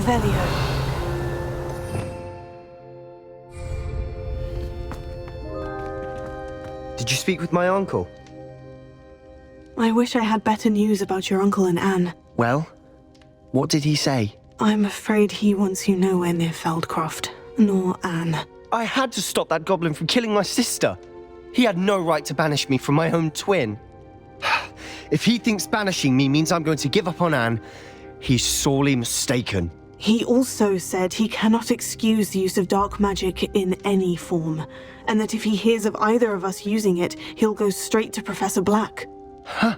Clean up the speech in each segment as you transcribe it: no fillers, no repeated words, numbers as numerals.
Revelio. Did you speak with my uncle? I wish I had better news about your uncle and Anne. Well, what did he say? I'm afraid he wants you nowhere near Feldcroft, nor Anne. I had to stop that goblin from killing my sister. He had no right to banish me from my own twin. If he thinks banishing me means I'm going to give up on Anne, he's sorely mistaken. He also said he cannot excuse the use of dark magic in any form, and that if he hears of either of us using it, he'll go straight to Professor Black. Huh.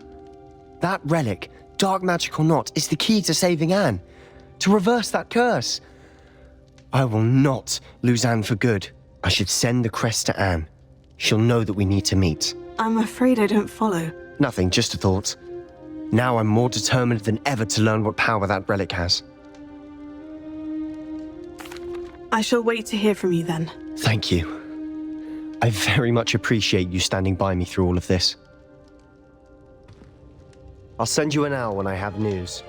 That relic, dark magic or not, is the key to saving Anne. To reverse that curse. I will not lose Anne for good. I should send the crest to Anne. She'll know that we need to meet. I'm afraid I don't follow. Nothing, just a thought. Now I'm more determined than ever to learn what power that relic has. I shall wait to hear from you then. Thank you. I very much appreciate you standing by me through all of this. I'll send you an owl when I have news.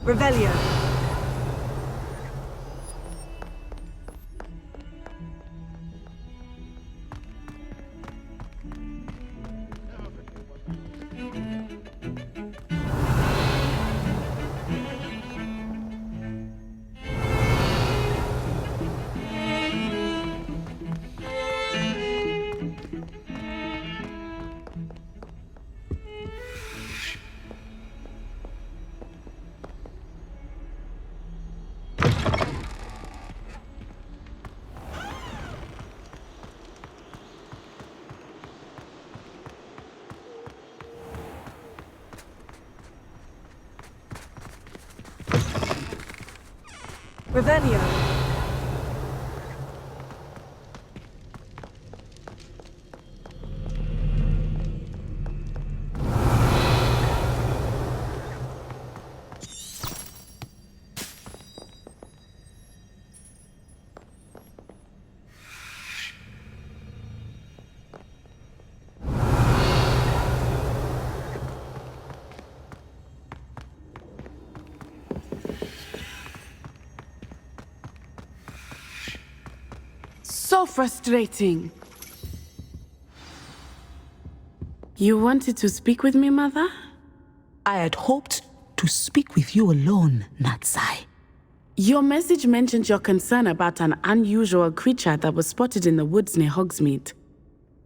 Revelio. Revelio. So frustrating. You wanted to speak with me, Mother? I had hoped to to speak with you alone, Natsai. Your message mentioned your concern about an unusual creature that was spotted in the woods near Hogsmeade.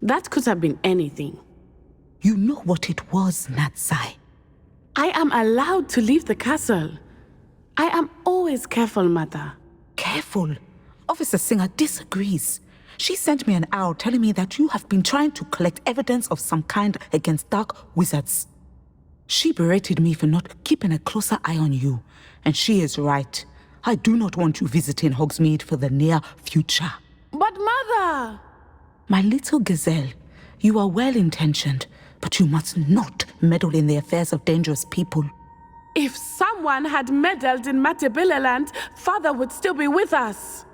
That could have been anything. You know what it was, Natsai. I am allowed to leave the castle. I am always careful, Mother. Careful. Officer Singer disagrees. She sent me an owl telling me that you have been trying to collect evidence of some kind against dark wizards. She berated me for not keeping a closer eye on you, and she is right. I do not want you visiting Hogsmeade for the near future. But Mother! My little gazelle, you are well-intentioned, but you must not meddle in the affairs of dangerous people. If someone had meddled in Matabeleland, Father would still be with us.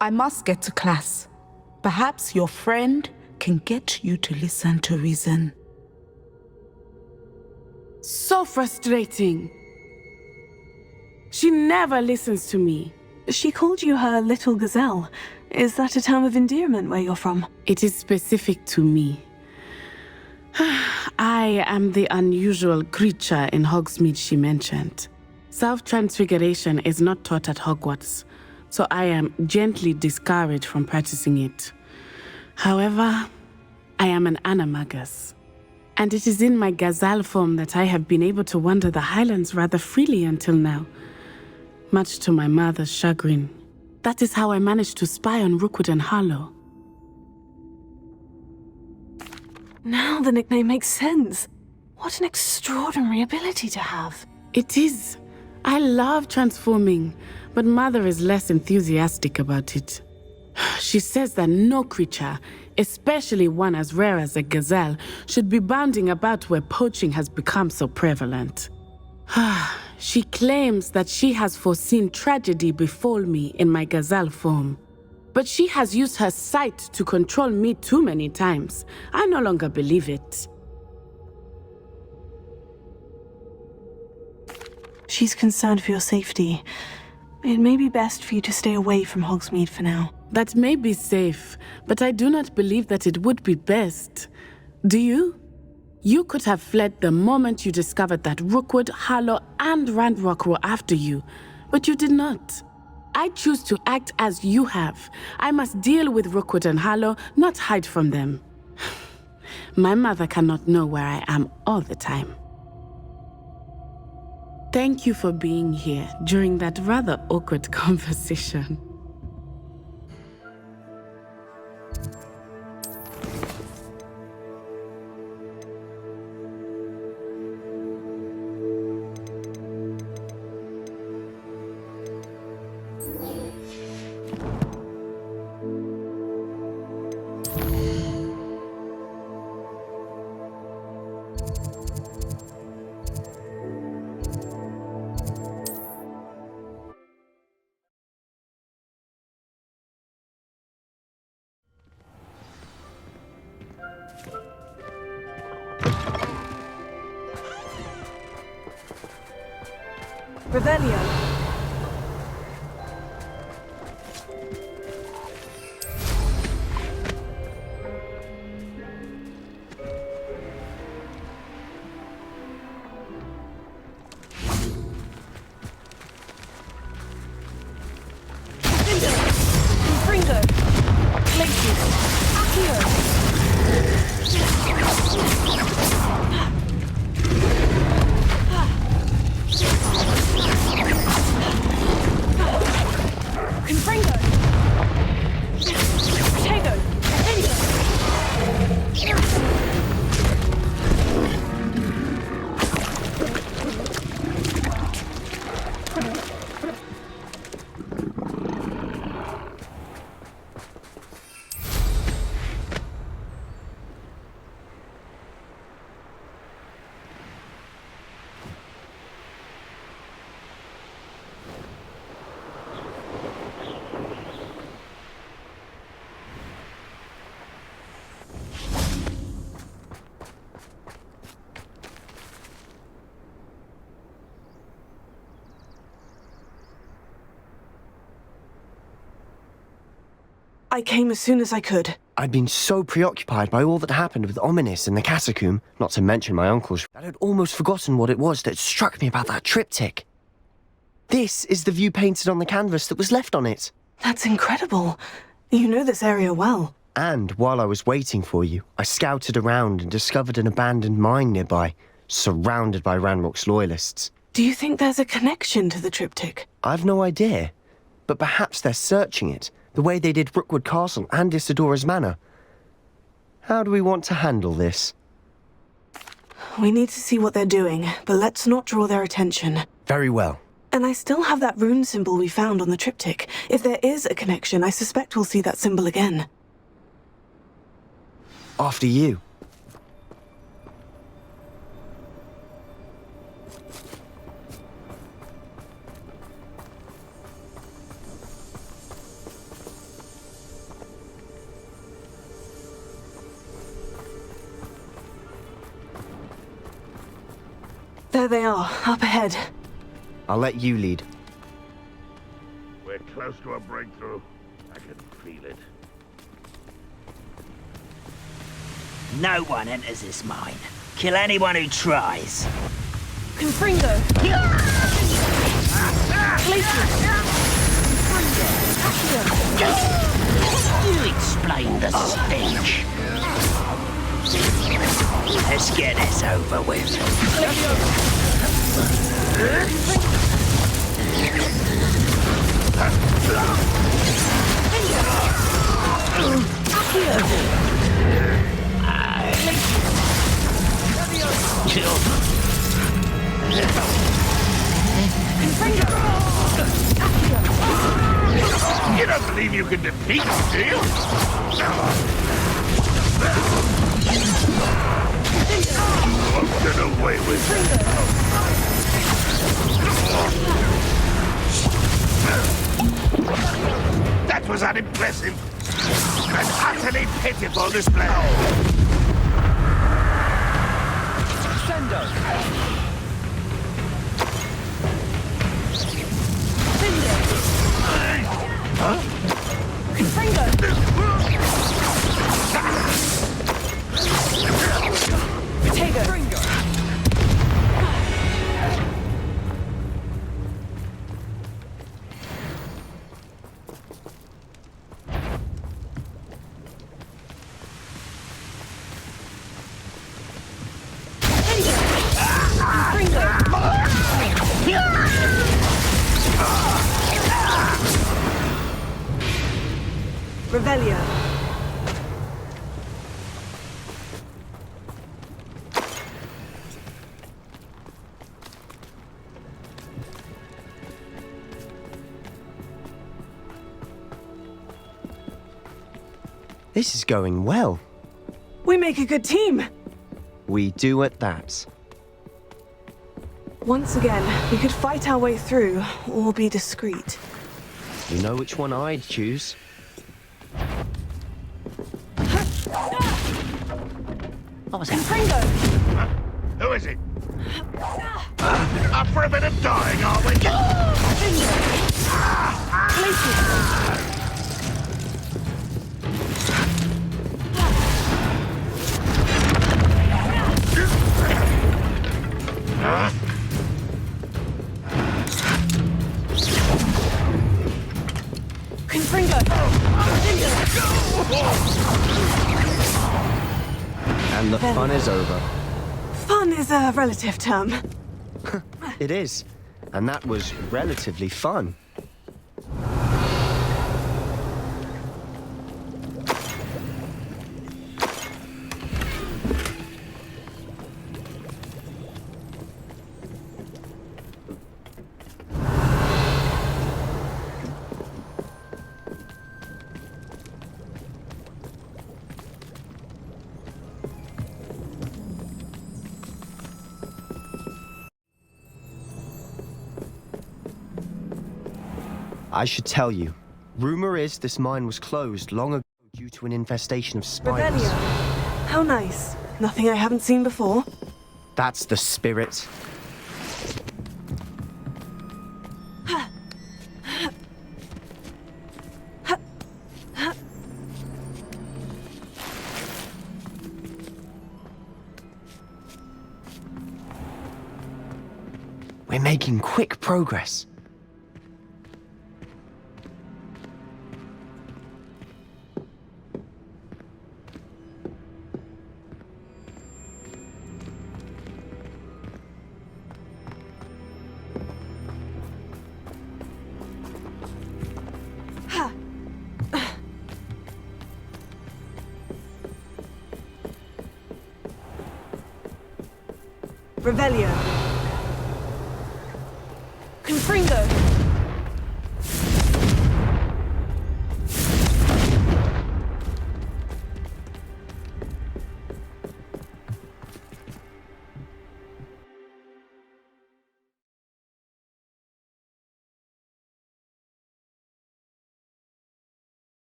I must get to class. Perhaps your friend can get you to listen to reason. So frustrating. She never listens to me. She called you her little gazelle. Is that a term of endearment where you're from? It is specific to me. I am the unusual creature in Hogsmeade she mentioned. Self-transfiguration is not taught at Hogwarts, so I am gently discouraged from practicing it. However, I am an animagus, and it is in my gazelle form that I have been able to wander the Highlands rather freely until now, much to my mother's chagrin. That is how I managed to spy on Rookwood and Harlow. Now the nickname makes sense. What an extraordinary ability to have. It is. I love transforming, but Mother is less enthusiastic about it. She says that no creature, especially one as rare as a gazelle, should be bounding about where poaching has become so prevalent. She claims that she has foreseen tragedy befall me in my gazelle form. But she has used her sight to control me too many times. I no longer believe it. She's concerned for your safety. It may be best for you to stay away from Hogsmeade for now. That may be safe, but I do not believe that it would be best. Do you? You could have fled the moment you discovered that Rookwood, Harlow, and Randrock were after you, but you did not. I choose to act as you have. I must deal with Rookwood and Harlow, not hide from them. My mother cannot know where I am all the time. Thank you for being here during that rather awkward conversation. Revelio. Fringo. Laces. Accio. Confringo! Potato! I came as soon as I could. I'd been so preoccupied by all that happened with Ominis and the catacomb, not to mention my uncle's, that I'd almost forgotten what it was that struck me about that triptych. This is the view painted on the canvas that was left on it. That's incredible. You know this area well. And while I was waiting for you, I scouted around and discovered an abandoned mine nearby, surrounded by Ranrock's loyalists. Do you think there's a connection to the triptych? I've no idea, but perhaps they're searching it, the way they did Rookwood Castle and Isidora's Manor. How do we want to handle this? We need to see what they're doing, but let's not draw their attention. Very well. And I still have that rune symbol we found on the triptych. If there is a connection, I suspect we'll see that symbol again. After you. There they are, up ahead. I'll let you lead. We're close to a breakthrough. I can feel it. No one enters this mine. Kill anyone who tries. Confringo! You explain the stench. Let's get this over with. You don't believe you can defeat us, do you? Won't get away with it. That was unimpressive. An utterly pitiful display. Revelio. This is going well. We make a good team. We do at that. Once again, we could fight our way through, or be discreet. You know which one I'd choose. What was that? Who is it? Up for a bit of dying, are we? And the fun is over. Fun is a relative term. It is. And that was relatively fun. I should tell you. Rumor is this mine was closed long ago due to an infestation of spiders. Revelio. How nice. Nothing I haven't seen before. That's the spirit. We're making quick progress. Revelio. Confringo.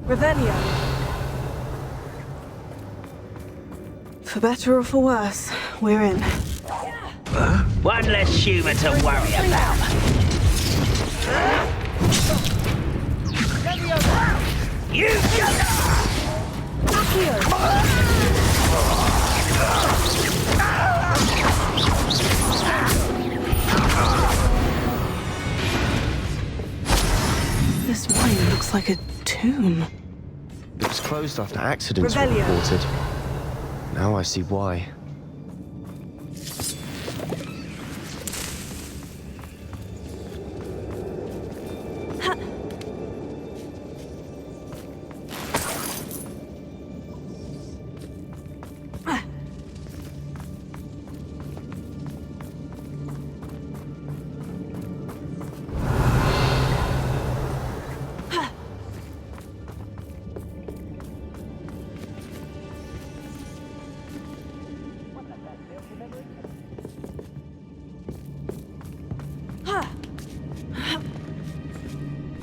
Revelio. For better or for worse, we're in. One less human to worry about. You This wine looks like a tomb. It was closed after accidents were Revelio. reported. Now I see why.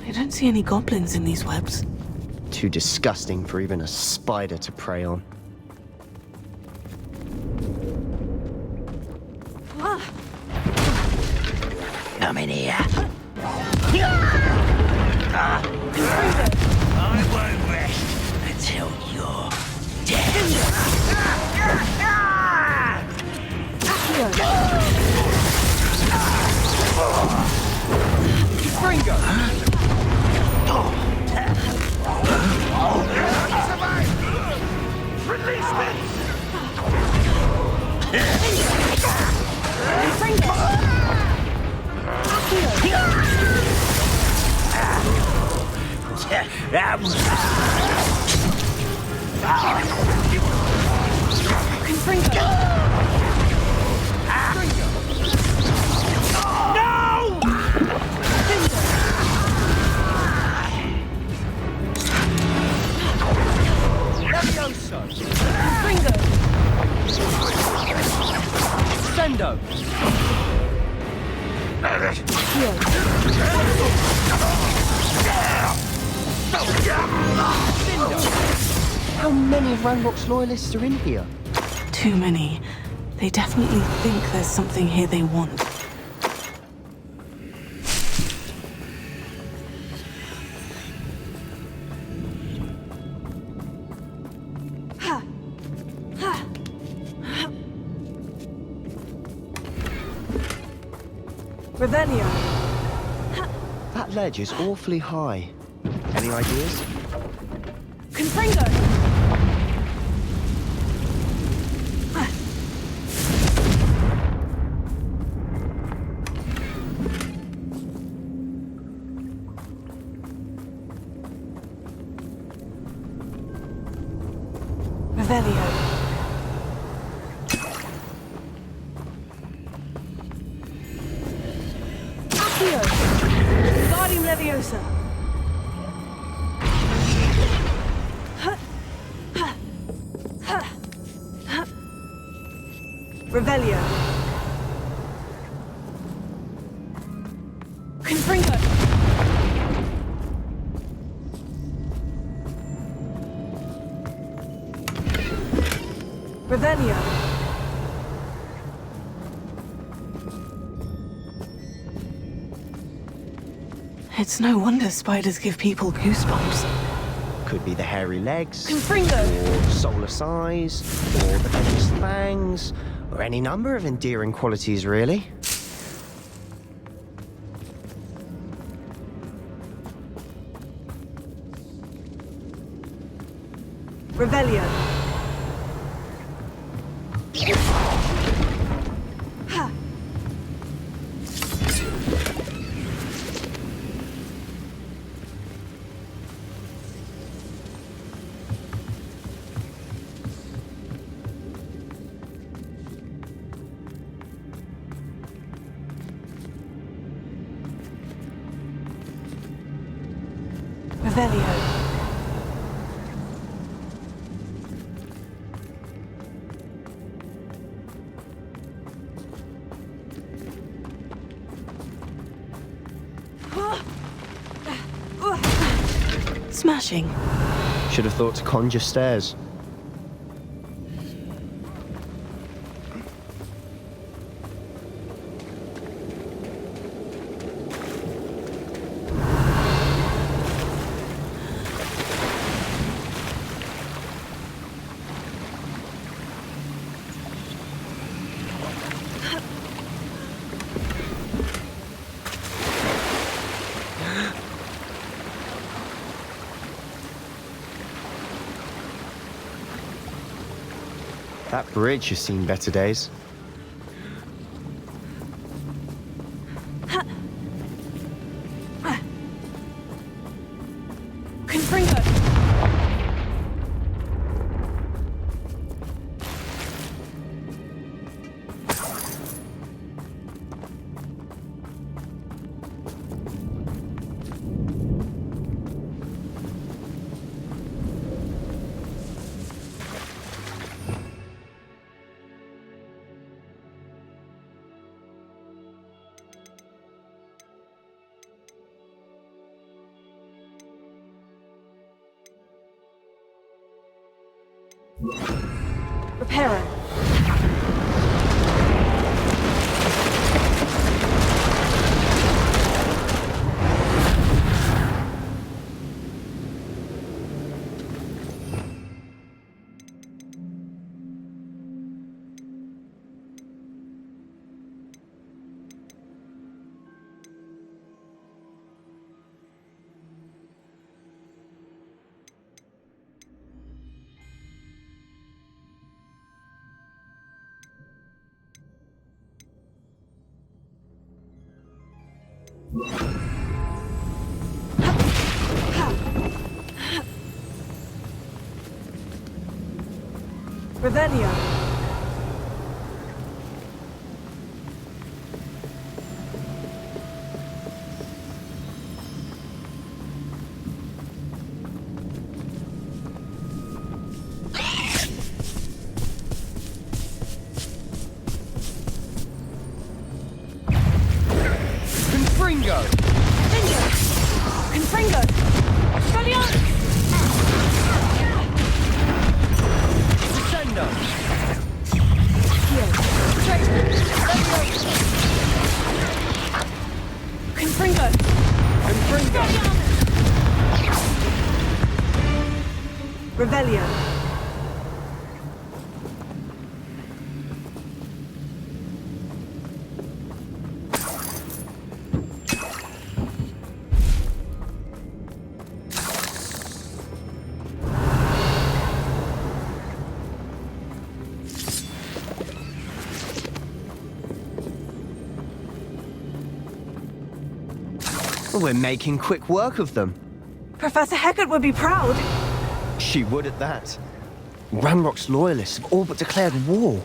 I don't see any goblins in these webs. Too disgusting for even a spider to prey on. come in here. I won't rest until you're Release me! How many of Ranrock's loyalists are in here? Too many. They definitely think there's something here they want. Revelio. That ledge is awfully high. Any ideas? Confringo. Revelio. Accio. Guardium Leviosa. Revelio. Confringo. Revelio. It's no wonder spiders give people goosebumps. Could be the hairy legs, Confringo! or solar size, or the venomous fangs, or any number of endearing qualities, really. Revelio. Revelio. Smashing. Should have thought to conjure stairs. That bridge has seen better days. Confringo. Reparo. Revelio. Confringo! Confringo! Descendo! Confringo! Confringo! Revelio. We're making quick work of them. Professor Hecat would be proud. She would at that. Ranrock's loyalists have all but declared war.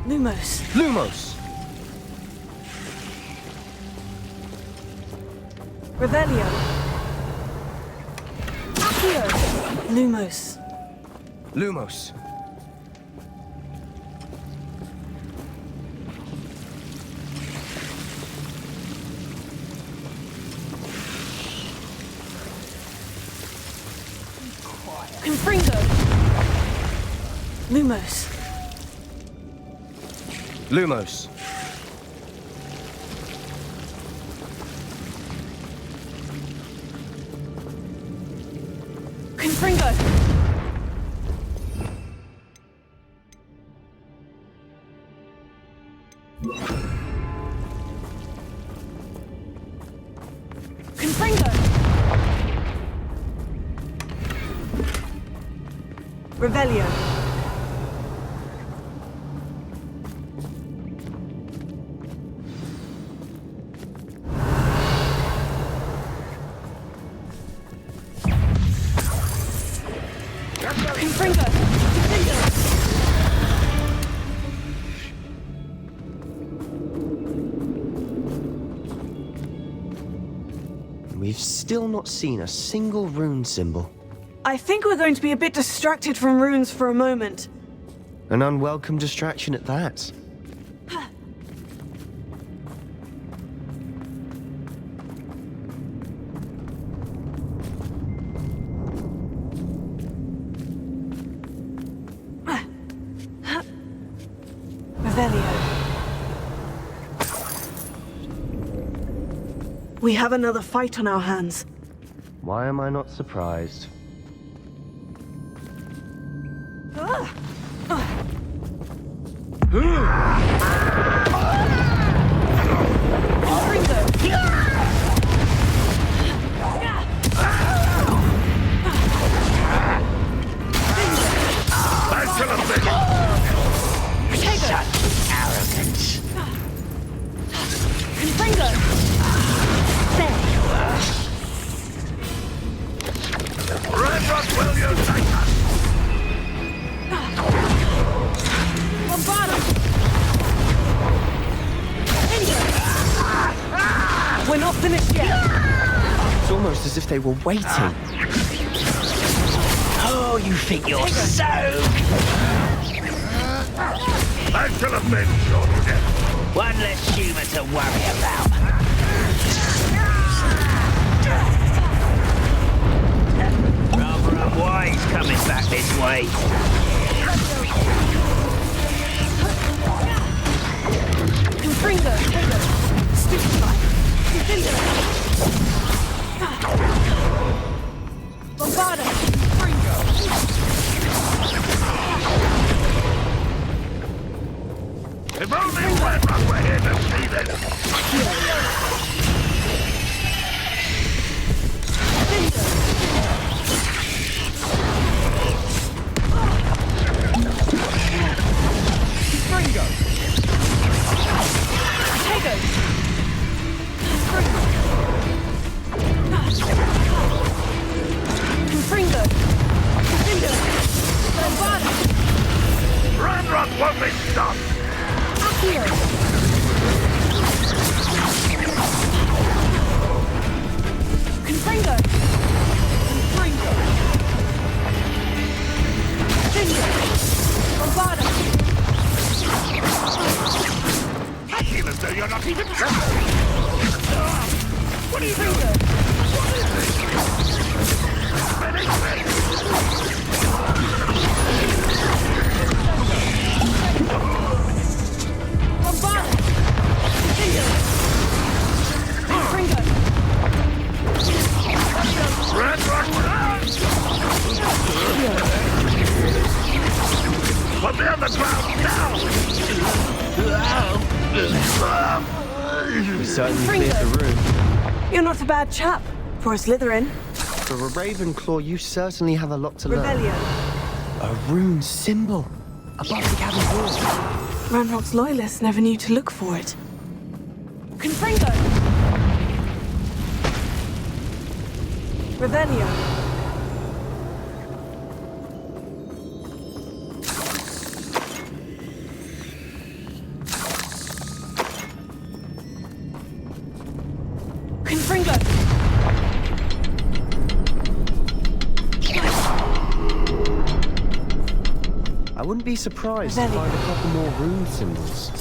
Lumos. Lumos! Revelio. Accio. Lumos. Lumos. Confringo! Lumos. Lumos. Confringo! Confringo! Revelio. Confringo! We've still not seen a single rune symbol. I think we're going to be a bit distracted from runes for a moment. An unwelcome distraction at that. Revelio. We have another fight on our hands. Why am I not surprised? Such arrogance. Confringo! There you are. Redrock, will you take us? Bombardo! We're not finished yet. It's almost as if they were waiting. Oh, you think you're so... That shall have been your death. One less human to worry about. Rather unwise coming back this way. Confringo! Stupefy! Confringo! Bombardo! If only Redrock were here to see this. Redrock won't be stopped. Confringo! Bombardo! Even though you're not even what are you doing? What is this? Bombardo! Confringo! Redrock, put me on the ground now! We certainly cleared the room. You're not a bad chap for a Slytherin. For a Ravenclaw, you certainly have a lot to learn. Revelio. A rune symbol above the cabin wall. Ranrock's loyalists never knew to look for it. Confringo! Revelio. Confringo! I wouldn't be surprised to find a couple more rune symbols.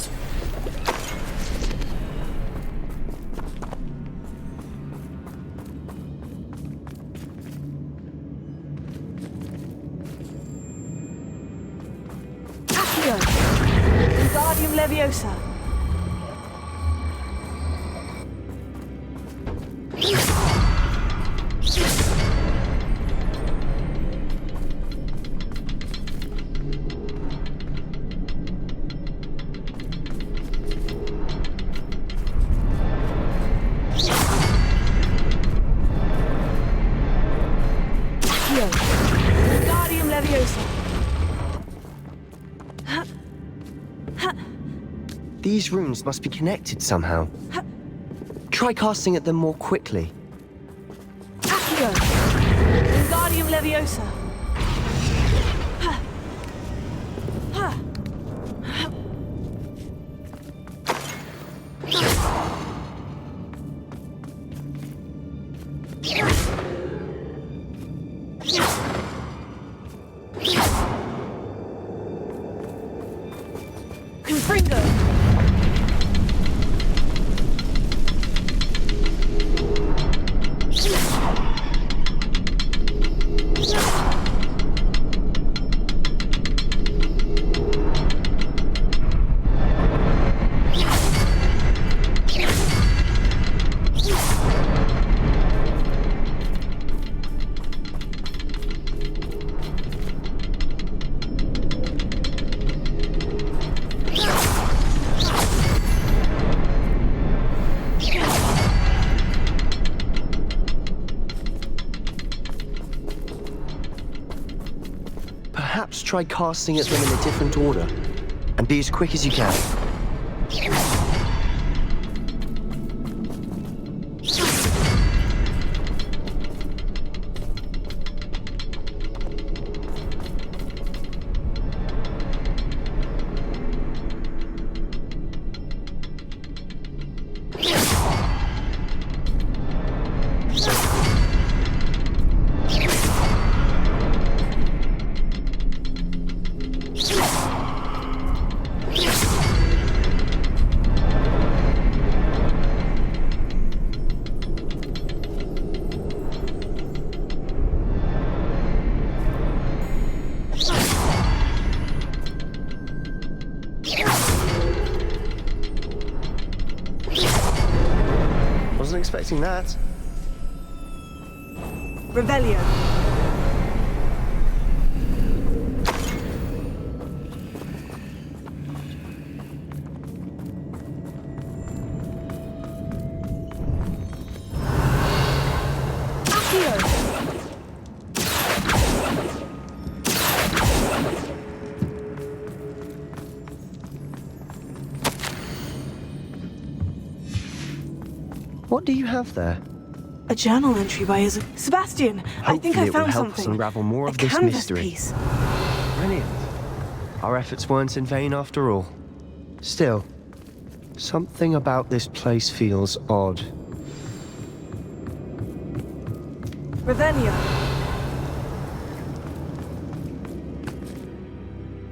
Leviosa. Wingardium Leviosa. These runes must be connected somehow. Try casting at them more quickly. Accio. Wingardium Leviosa. Confringo. Perhaps try casting at them in a different order, and be as quick as you can. Wasn't expecting that. Revelio. What do you have there? A journal entry by his Sebastian. I think I Hopefully it will found help us something. unravel more of A this canvas mystery. piece. Brilliant. Our efforts weren't in vain after all. Still, something about this place feels odd. Revelio.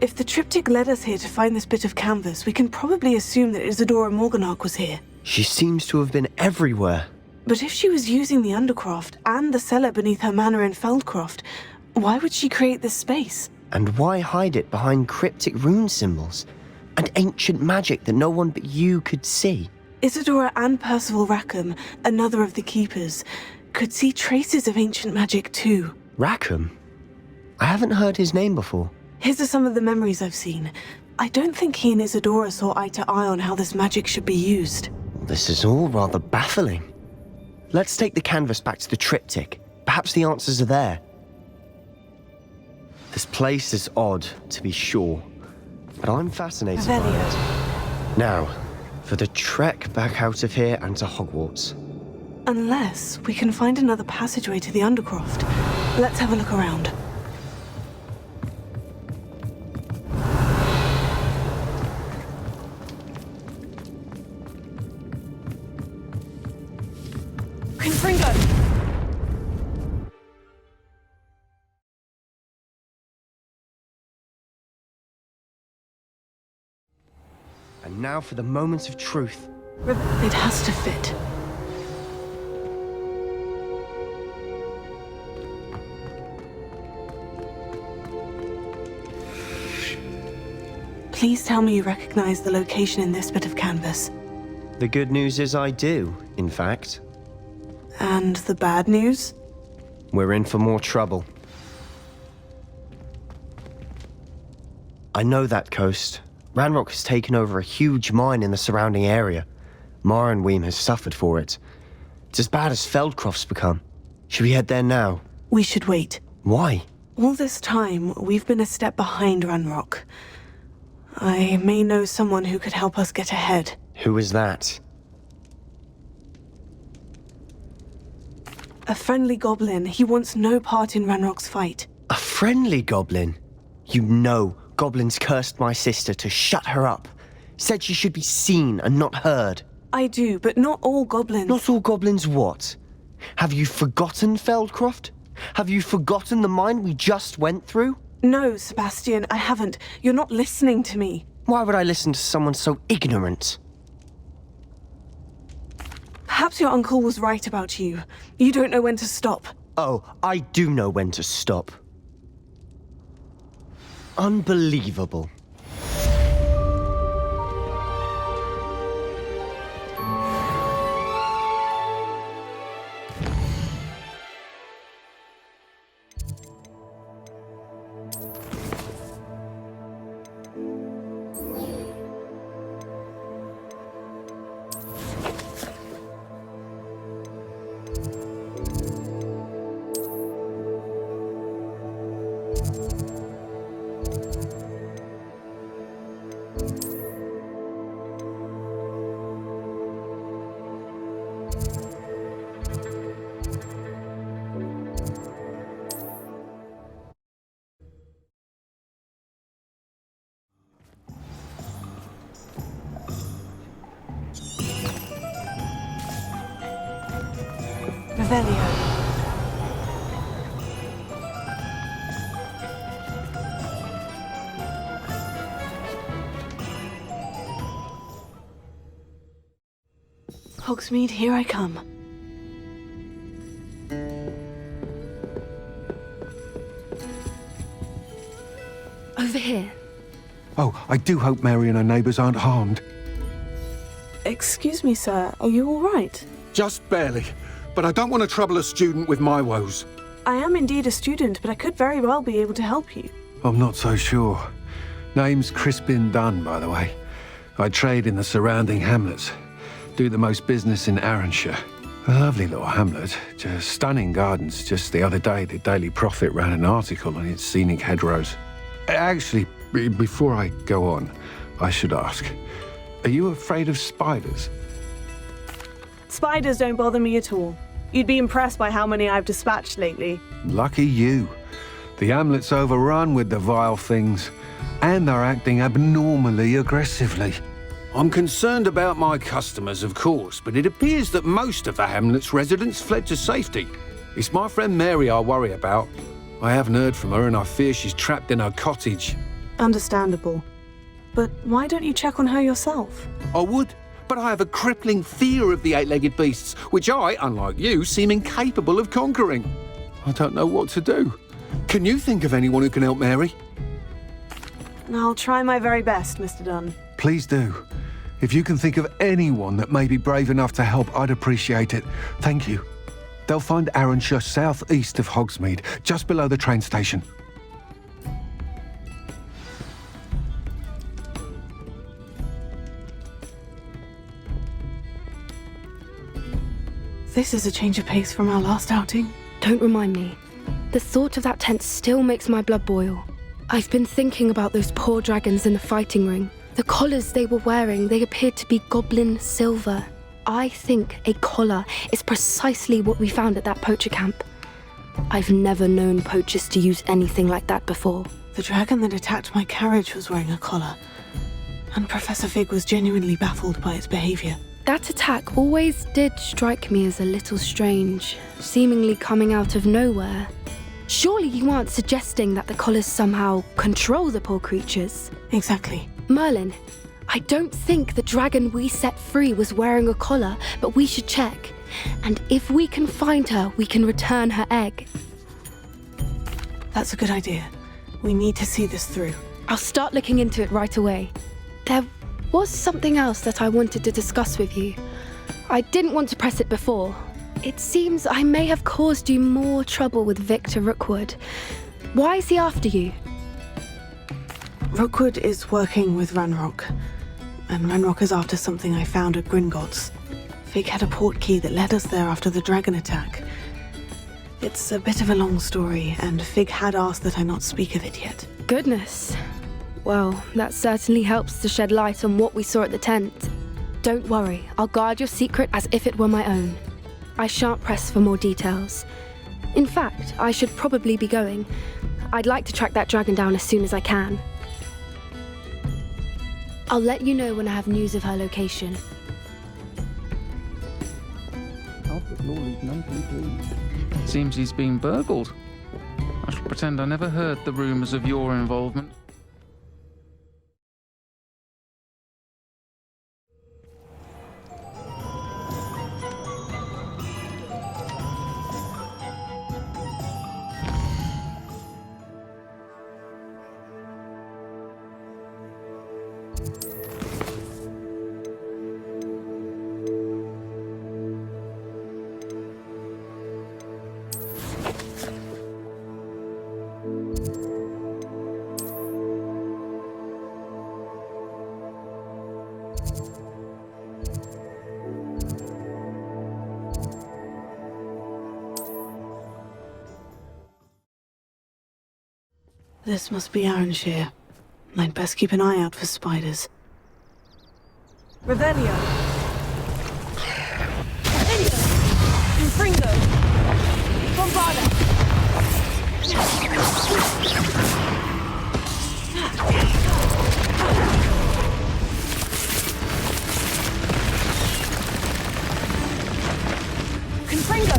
If the triptych led us here to find this bit of canvas, we can probably assume that Isadora Morganach was here. She seems to have been everywhere. But if she was using the Undercroft and the cellar beneath her manor in Feldcroft, why would she create this space? And why hide it behind cryptic rune symbols and ancient magic that no one but you could see? Isadora and Percival Rackham, another of the keepers, could see traces of ancient magic too. Rackham? I haven't heard his name before. His are some of the memories I've seen. I don't think he and Isadora saw eye to eye on how this magic should be used. This is all rather baffling. Let's take the canvas back to the triptych. Perhaps the answers are there. This place is odd, to be sure, but I'm fascinated by Revelio. it. Now, for the trek back out of here and to Hogwarts. Unless we can find another passageway to the Undercroft. Let's have a look around. Confringo! And now for the moments of truth. It has to fit. Please tell me you recognize the location in this bit of canvas. The good news is I do, in fact. And the bad news? We're in for more trouble. I know that coast. Ranrock has taken over a huge mine in the surrounding area. Mornweem has suffered for it. It's as bad as Feldcroft's become. Should we head there now? We should wait. Why? All this time, we've been a step behind Ranrock. I may know someone who could help us get ahead. Who is that? A friendly goblin. He wants no part in Ranrock's fight. A friendly goblin? You know goblins cursed my sister to shut her up. Said she should be seen and not heard. I do, but not all goblins. Not all goblins what? Have you forgotten Feldcroft? Have you forgotten the mine we just went through? No, Sebastian, I haven't. You're not listening to me. Why would I listen to someone so ignorant? Perhaps your uncle was right about you. You don't know when to stop. Oh, I do know when to stop. Unbelievable. Revelio. Hogsmeade, here I come. Over here. Oh, I do hope Mary and her neighbours aren't harmed. Excuse me, sir. Are you all right? Just barely. But I don't want to trouble a student with my woes. I am indeed a student, but I could very well be able to help you. I'm not so sure. Name's Crispin Dunn, by the way. I trade in the surrounding hamlets. Do the most business in Arranshire. A lovely little hamlet. Just stunning gardens. Just the other day, the Daily Prophet ran an article on its scenic hedgerows. Actually, before I go on, I should ask, are you afraid of spiders? Spiders don't bother me at all. You'd be impressed by how many I've dispatched lately. Lucky you. The hamlet's overrun with the vile things, and they're acting abnormally aggressively. I'm concerned about my customers, of course, but it appears that most of the hamlet's residents fled to safety. It's my friend Mary I worry about. I haven't heard from her, and I fear she's trapped in her cottage. Understandable. But why don't you check on her yourself? I would, but I have a crippling fear of the eight-legged beasts, which I, unlike you, seem incapable of conquering. I don't know what to do. Can you think of anyone who can help Mary? I'll try my very best, Mr. Dunn. Please do. If you can think of anyone that may be brave enough to help, I'd appreciate it. Thank you. They'll find Arranshire southeast of Hogsmeade, just below the train station. This is a change of pace from our last outing. Don't remind me. The thought of that tent still makes my blood boil. I've been thinking about those poor dragons in the fighting ring. The collars they were wearing, they appeared to be goblin silver. I think a collar is precisely what we found at that poacher camp. I've never known poachers to use anything like that before. The dragon that attacked my carriage was wearing a collar, and Professor Fig was genuinely baffled by its behavior. That attack always did strike me as a little strange, seemingly coming out of nowhere. Surely you aren't suggesting that the collars somehow control the poor creatures? Exactly. Merlin, I don't think the dragon we set free was wearing a collar, but we should check. And if we can find her, we can return her egg. That's a good idea. We need to see this through. I'll start looking into it right away. There was something else that I wanted to discuss with you. I didn't want to press it before. It seems I may have caused you more trouble with Victor Rookwood. Why is he after you? Rookwood is working with Ranrock, and Ranrock is after something I found at Gringotts. Fig had a port key that led us there after the dragon attack. It's a bit of a long story, and Fig had asked that I not speak of it yet. Goodness. Well, that certainly helps to shed light on what we saw at the tent. Don't worry, I'll guard your secret as if it were my own. I shan't press for more details. In fact, I should probably be going. I'd like to track that dragon down as soon as I can. I'll let you know when I have news of her location. Seems he's been burgled. I shall pretend I never heard the rumours of your involvement. This must be Arranshire. I'd best keep an eye out for spiders. Revelio. Revelio. Infringo. Bombarda. Confringo. Confringo.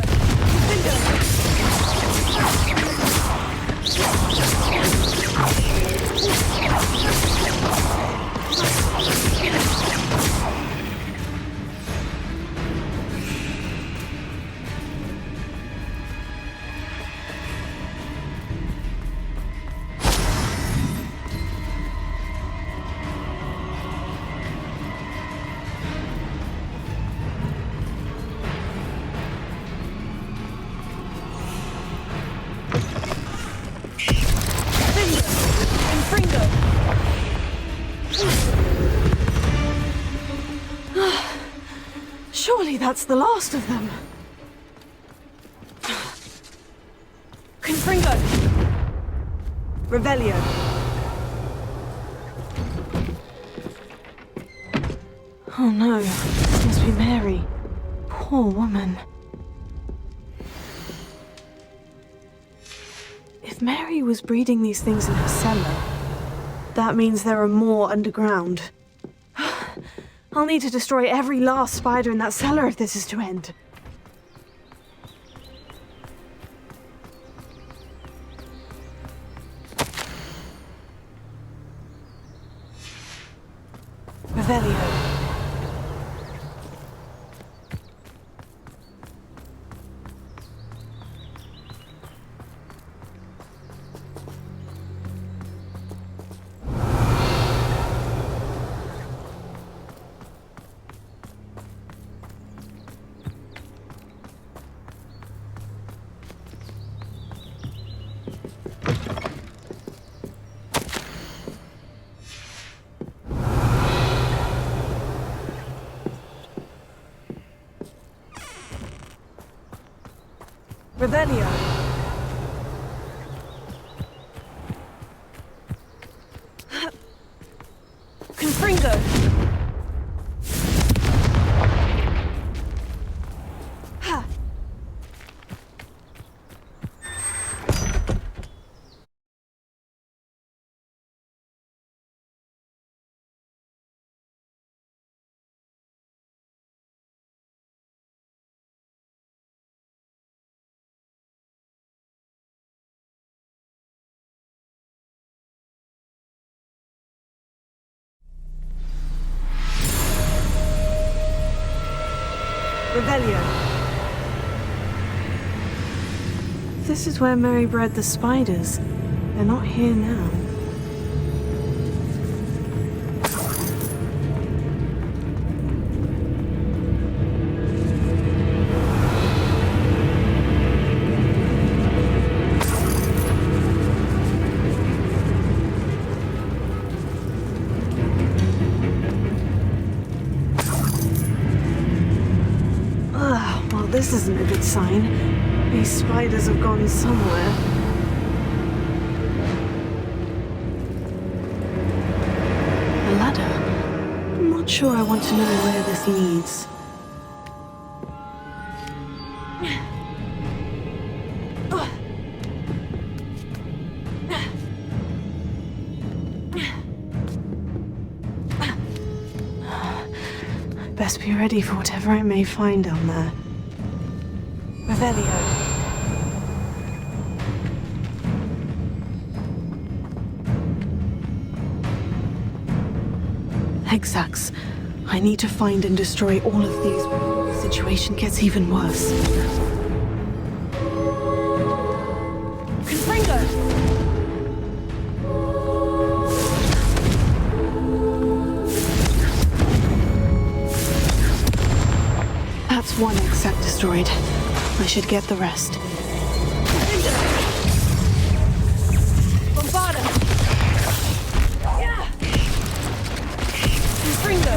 Surely that's the last of them. Confringo. Revelio. Oh no, this must be Mary. Poor woman. If Mary was breeding these things in her cellar, that means there are more underground. I'll need to destroy every last spider in that cellar if this is to end. Revelio. Revelio. Confringo. Ha. Revelio. This is where Mary bred the spiders. They're not here now. this isn't a good sign. These spiders have gone somewhere. A ladder. I'm not sure I want to know where this leads. Best be ready for whatever I may find down there. Revelio. Hexax. I need to find and destroy all of these before the situation gets even worse. Confringo! That's one Hexac destroyed. I should get the rest. Bombarda! Yeah! Confringo!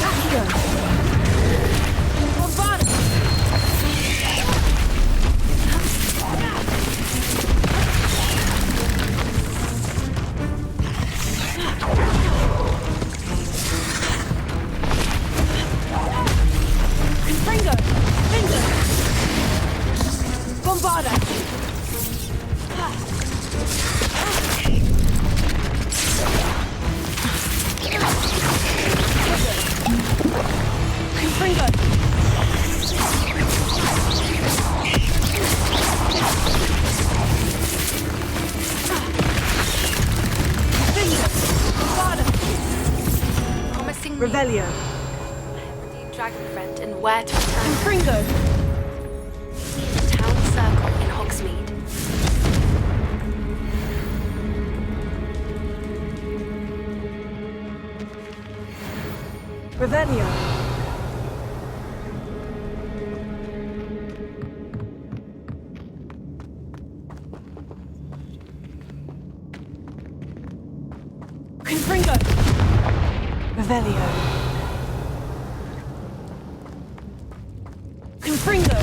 Accio! Bombarda! Confringo! Finger! Bombarda! Confringo! Finger! Bombarda! Promising me Revelio! the dragon friend and where to return Confringo! the town circle in Hogsmeade. Revelio! Confringo! Revelio. Confringo!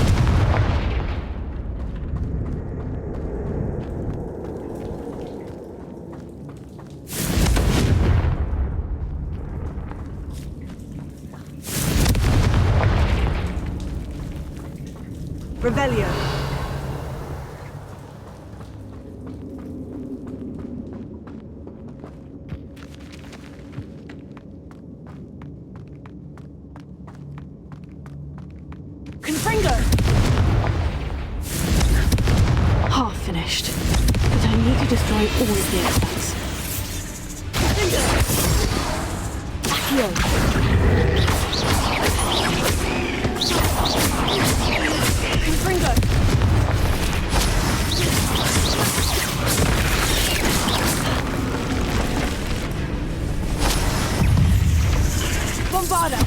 Revelio! Confringo! Half finished. But I need to destroy all of the experts. Accio! Confringo! Bombarda!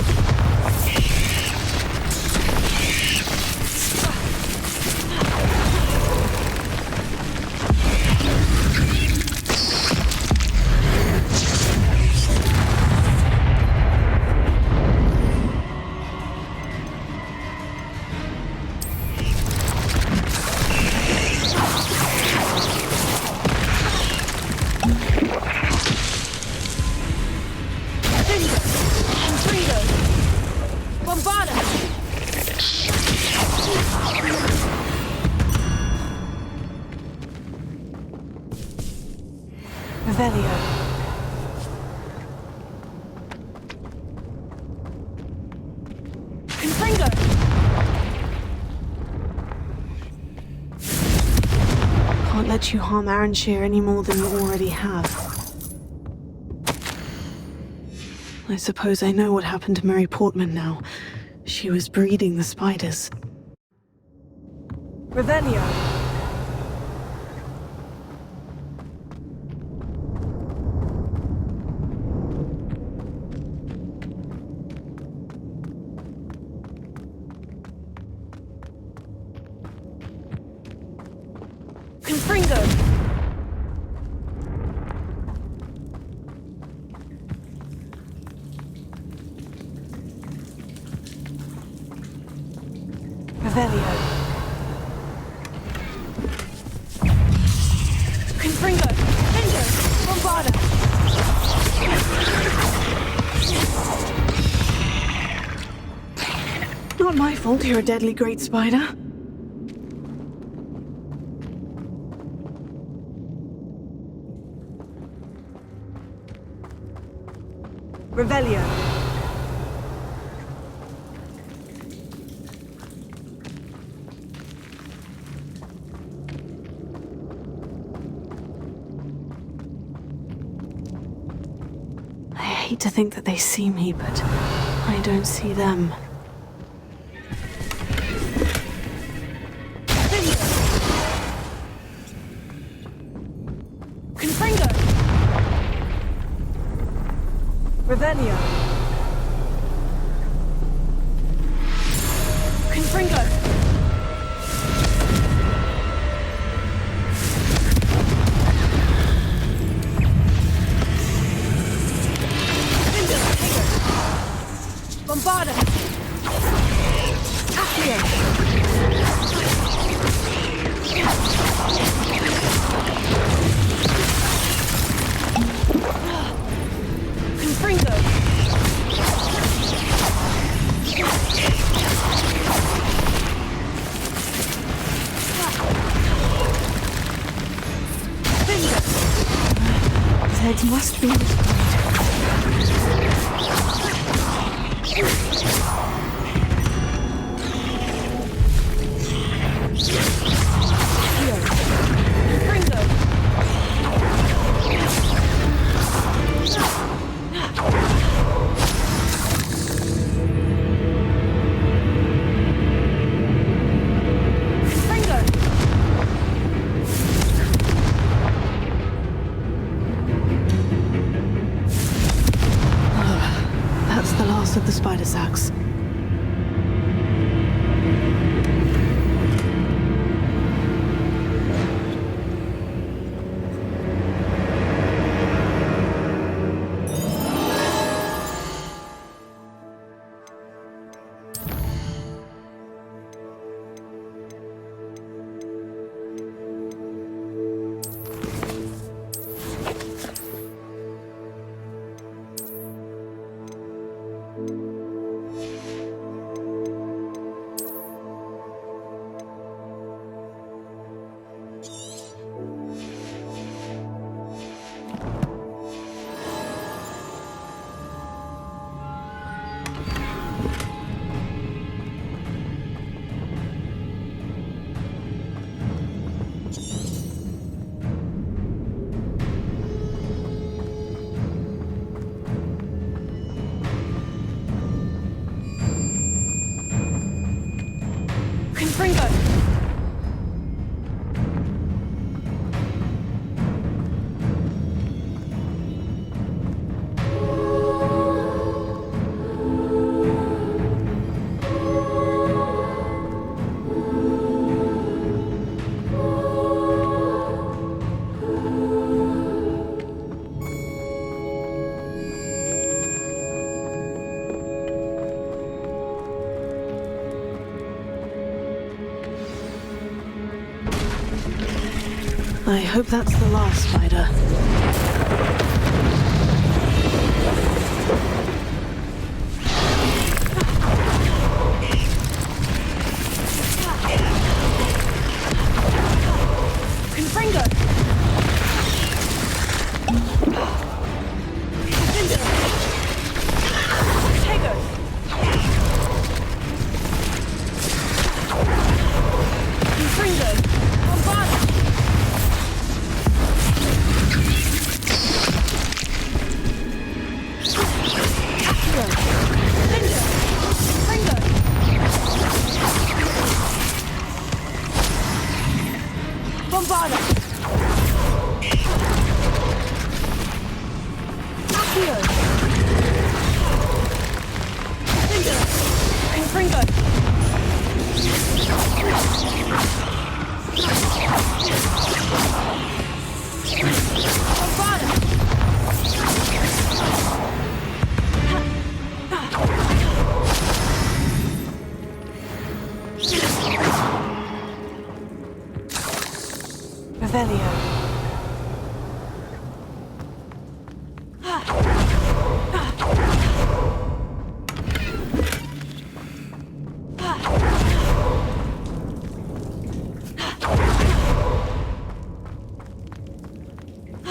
Confringo! Bombarda! Revelio. Confringo! Can't let you harm Aranshir any more than you already have. I suppose I know what happened to Mary Portman now. She was breeding the spiders. Revelio! Confringo! Revelio. Confringo. Bingo. Bombarda. Not my fault you're a deadly great spider. Revelio. I hate to think that they see me, but I don't see them. Confringo. Revelio. Confringo. Bombarda. Accio. Confringo. Bingo. His heads must be Confringo. Confringo. That's the last of the spider sacks. Confringo. I hope that's the last spider. Confringo. Bingo. Tego. Confringo. Bombarda. Bombarda.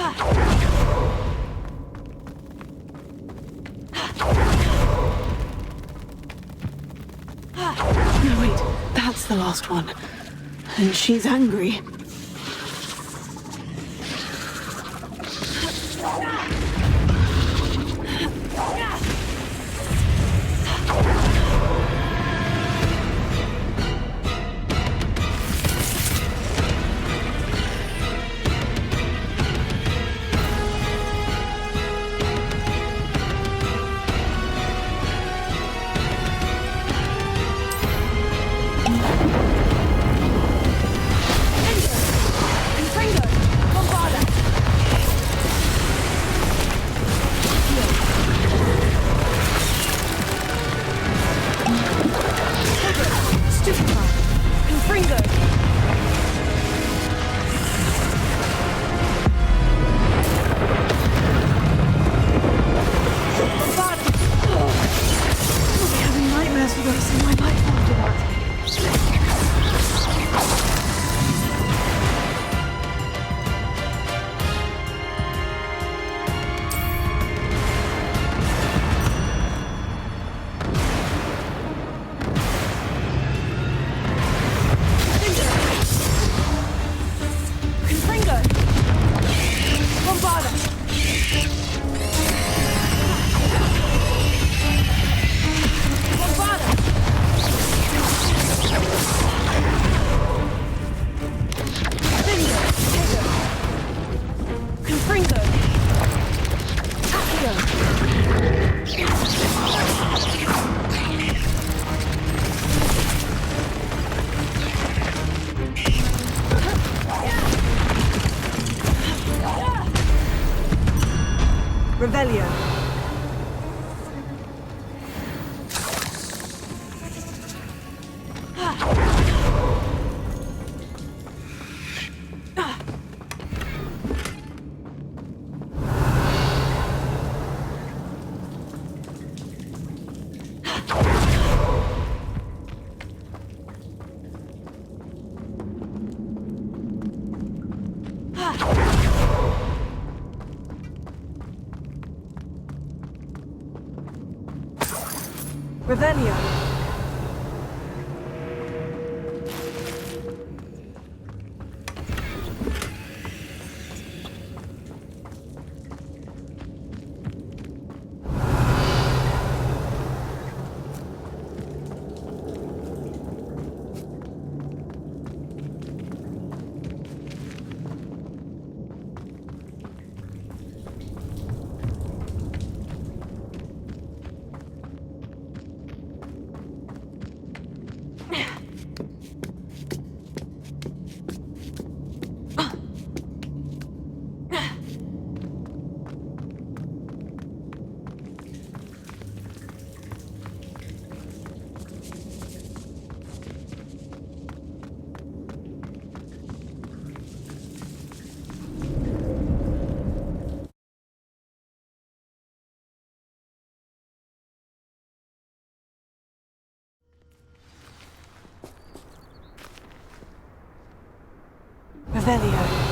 No, wait, that's the last one. And she's angry. Revelio. Revelio. Revelio.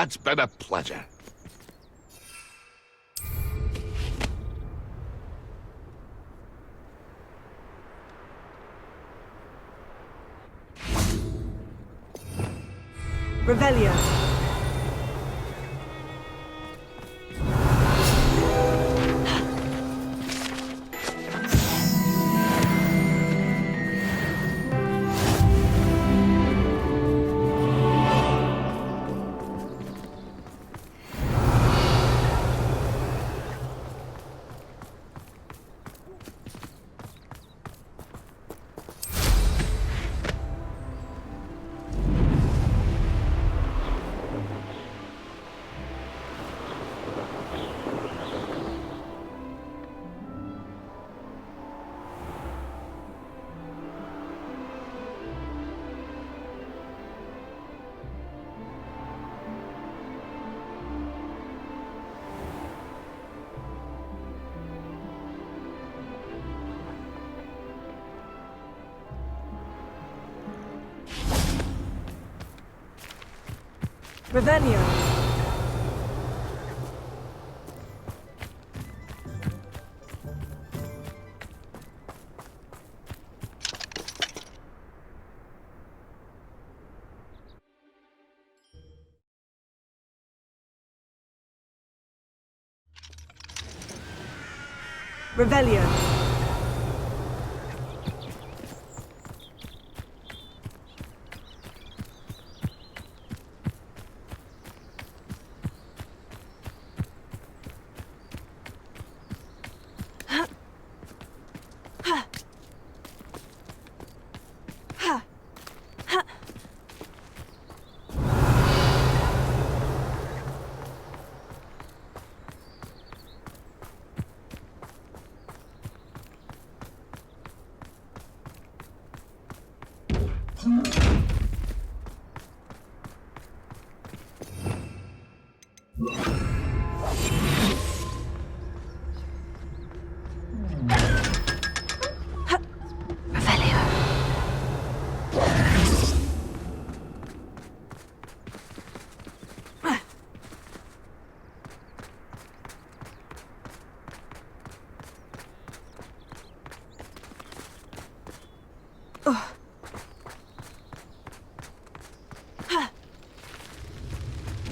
It's been a pleasure. Revelio. Revelio. Revelio.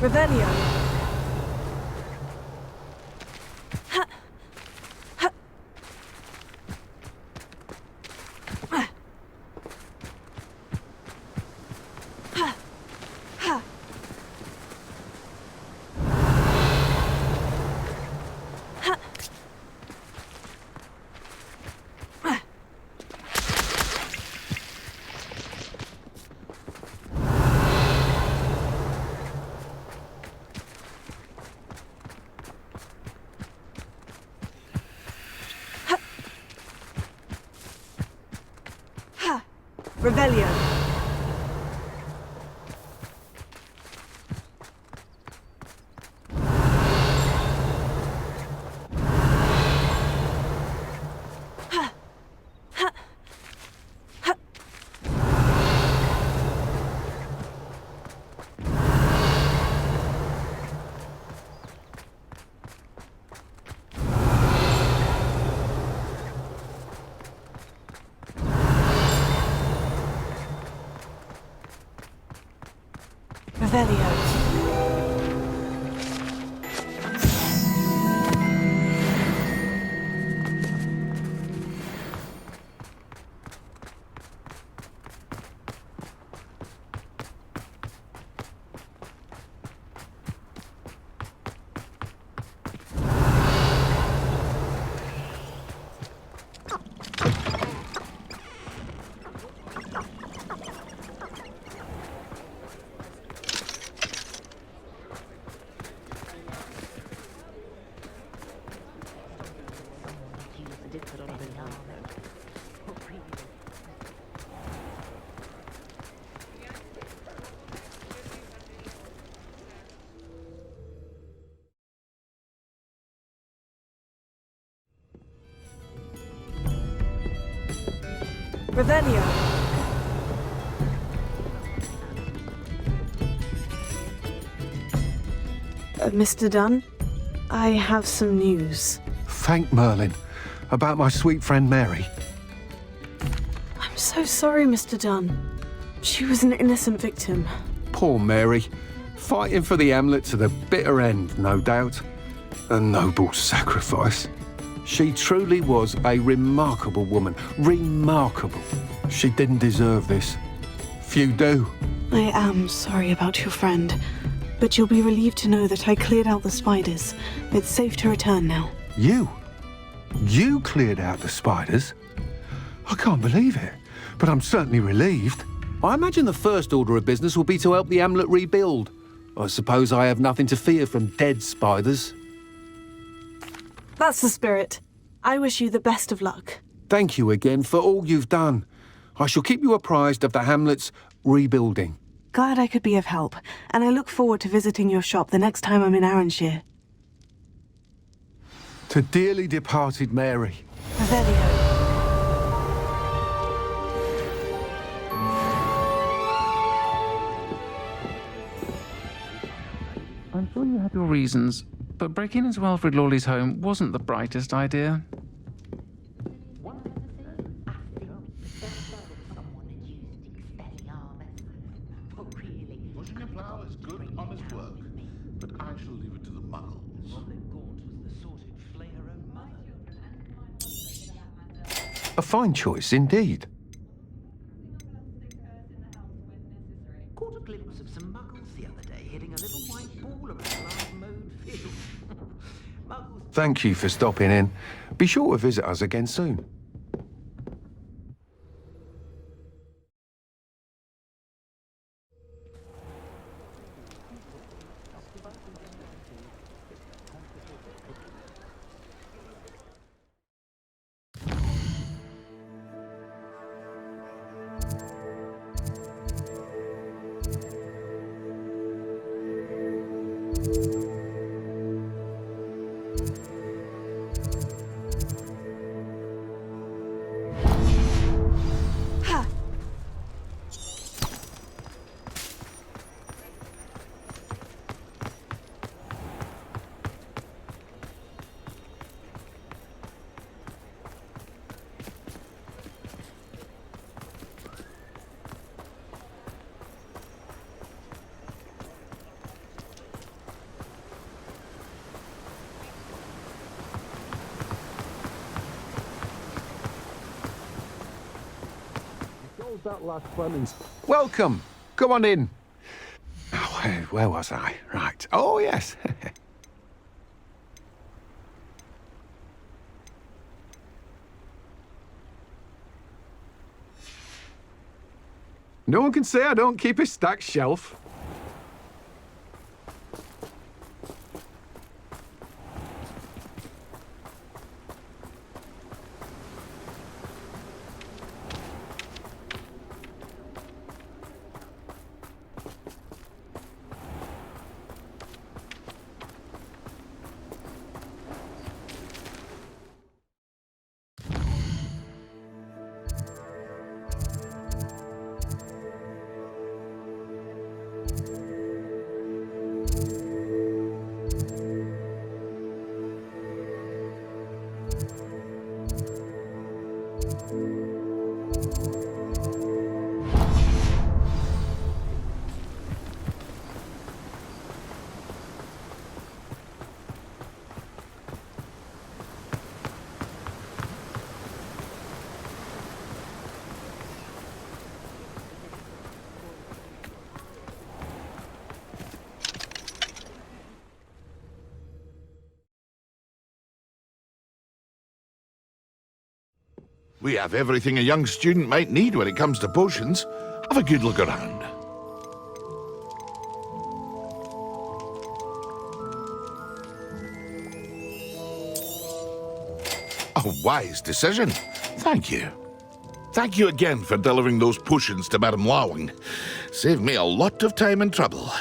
Revelio. Revelio. Revelio. Revelio. Mr. Dunn, I have some news. Thank Merlin. About my sweet friend Mary. I'm so sorry, Mr. Dunn. She was an innocent victim. Poor Mary. Fighting for the hamlet to the bitter end, no doubt. A noble sacrifice. She truly was a remarkable woman. Remarkable. She didn't deserve this. Few do. I am sorry about your friend, but you'll be relieved to know that I cleared out the spiders. It's safe to return now. You? You cleared out the spiders? I can't believe it, but I'm certainly relieved. I imagine the first order of business will be to help the hamlet rebuild. I suppose I have nothing to fear from dead spiders. That's the spirit. I wish you the best of luck. Thank you again for all you've done. I shall keep you apprised of the hamlet's rebuilding. Glad I could be of help, and I look forward to visiting your shop the next time I'm in Arranshire. To dearly departed Mary. Revelio. I'm sure you had your reasons, but breaking into Alfred Lawley's home wasn't the brightest idea. Pushing a plough is good, honest work, but I shall leave it to the muggles. A fine choice indeed. Caught a glimpse of some muggles the other day hitting a little white ball around a large-mowed field. Muggles. Thank you for stopping in. Be sure to visit us again soon. Welcome. Come on in. Oh, where was I? Right. Oh, yes. No one can say I don't keep a stacked shelf. We have everything a young student might need when it comes to potions. Have a good look around. A wise decision. Thank you. Thank you again for delivering those potions to Madame Lawing. Saved me a lot of time and trouble.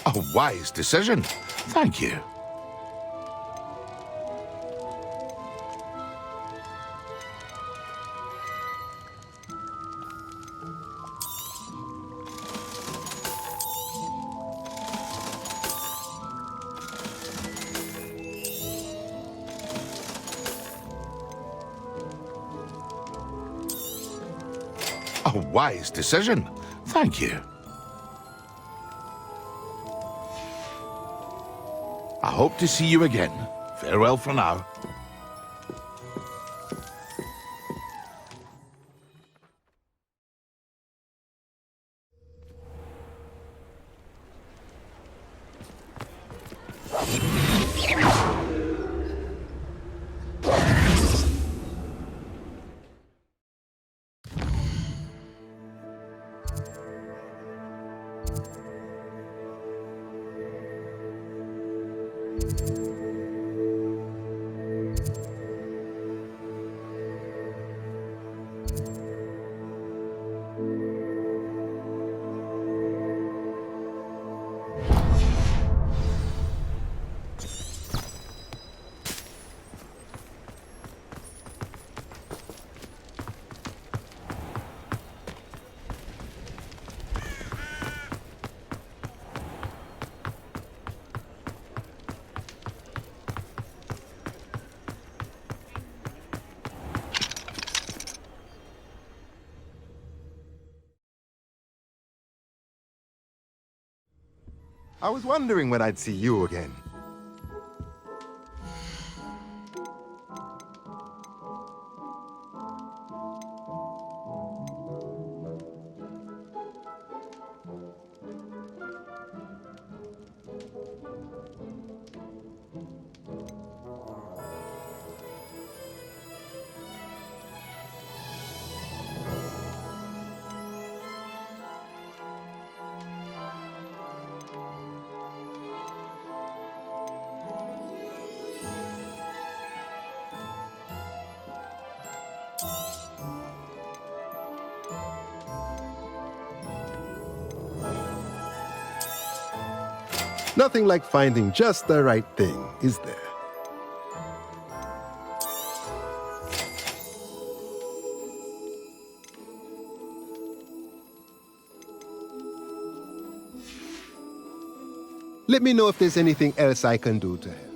A wise decision. Thank you. A wise decision. Thank you. I hope to see you again. Farewell for now. I was wondering when I'd see you again. Nothing like finding just the right thing, is there? Let me know if there's anything else I can do to help.